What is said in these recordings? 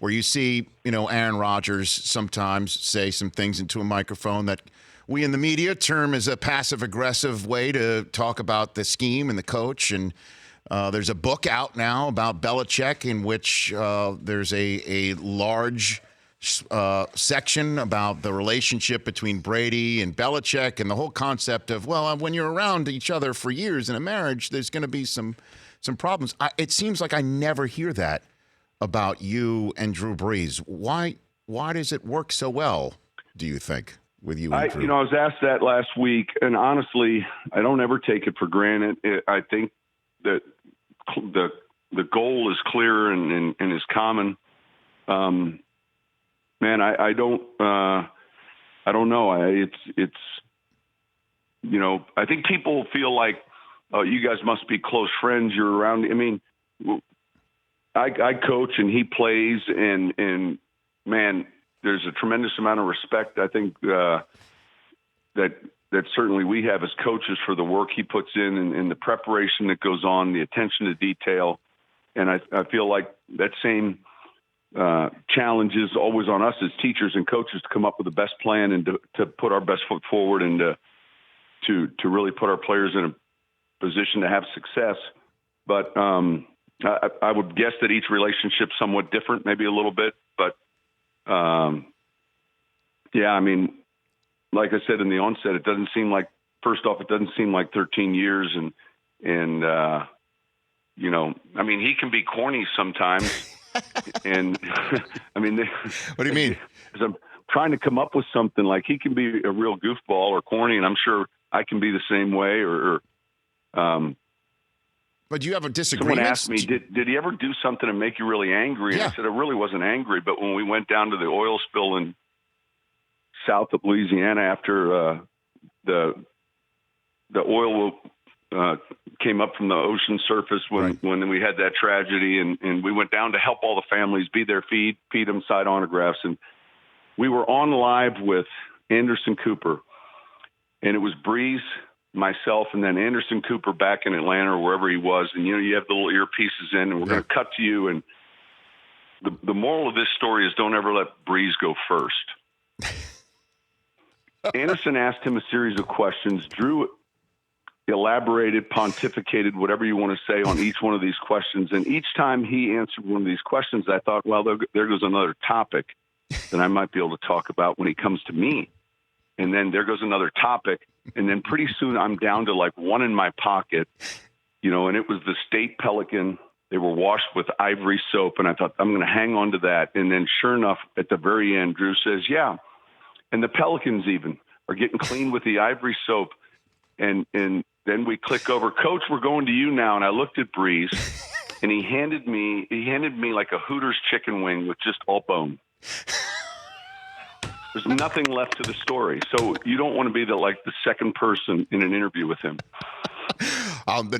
where you see, Aaron Rodgers sometimes say some things into a microphone that we in the media term as a passive-aggressive way to talk about the scheme and the coach. And there's a book out now about Belichick in which there's a large section about the relationship between Brady and Belichick and the whole concept of, when you're around each other for years in a marriage, there's going to be some problems. It seems like I never hear that about you and Drew Brees. Why does it work so well, do you think, with you and Drew? I was asked that last week, and honestly, I don't ever take it for granted. I think that the goal is clear and is common. Man, I don't know. I think people feel like, oh, you guys must be close friends. You're around. I mean, I coach and he plays, and man, there's a tremendous amount of respect. I think that certainly we have as coaches for the work he puts in and the preparation that goes on, the attention to detail, and I feel like that same challenge is always on us as teachers and coaches to come up with the best plan and to put our best foot forward and to really put our players in a position to have success. But I would guess that each relationship's somewhat different, maybe a little bit. But, yeah, I mean, like I said in the onset, it doesn't seem like 13 years. And I mean, he can be corny sometimes. And, I mean, what do you mean? As I'm trying to come up with something, like he can be a real goofball or corny, and I'm sure I can be the same way. But do you have a disagreement? Someone asked me, did he ever do something to make you really angry? Yeah. And I said, I really wasn't angry, but when we went down to the oil spill in south of Louisiana after the oil came up from the ocean surface when we had that tragedy, and we went down to help all the families, be there, feed them, sign autographs. And we were on live with Anderson Cooper, and it was Brees, myself, and then Anderson Cooper back in Atlanta or wherever he was. And, you have the little earpieces in, and we're going to cut to you. And the moral of this story is don't ever let Brees go first. Anderson asked him a series of questions. Drew elaborated, pontificated, whatever you want to say on each one of these questions. And each time he answered one of these questions, I thought, well, there goes another topic that I might be able to talk about when he comes to me. And then there goes another topic. And then pretty soon I'm down to like one in my pocket, and it was the state pelican. They were washed with ivory soap. And I thought, I'm going to hang on to that. And then sure enough, at the very end, Drew says, yeah. And the pelicans even are getting clean with the ivory soap. And then we click over, Coach, we're going to you now. And I looked at Brees, and he handed me like a Hooters chicken wing with just all bone. There's nothing left to the story. So you don't want to be the second person in an interview with him.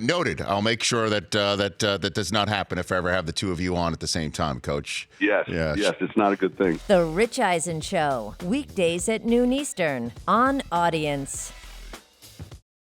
Noted. I'll make sure that does not happen if I ever have the two of you on at the same time, Coach. Yes, it's not a good thing. The Rich Eisen Show, weekdays at noon Eastern on Audience.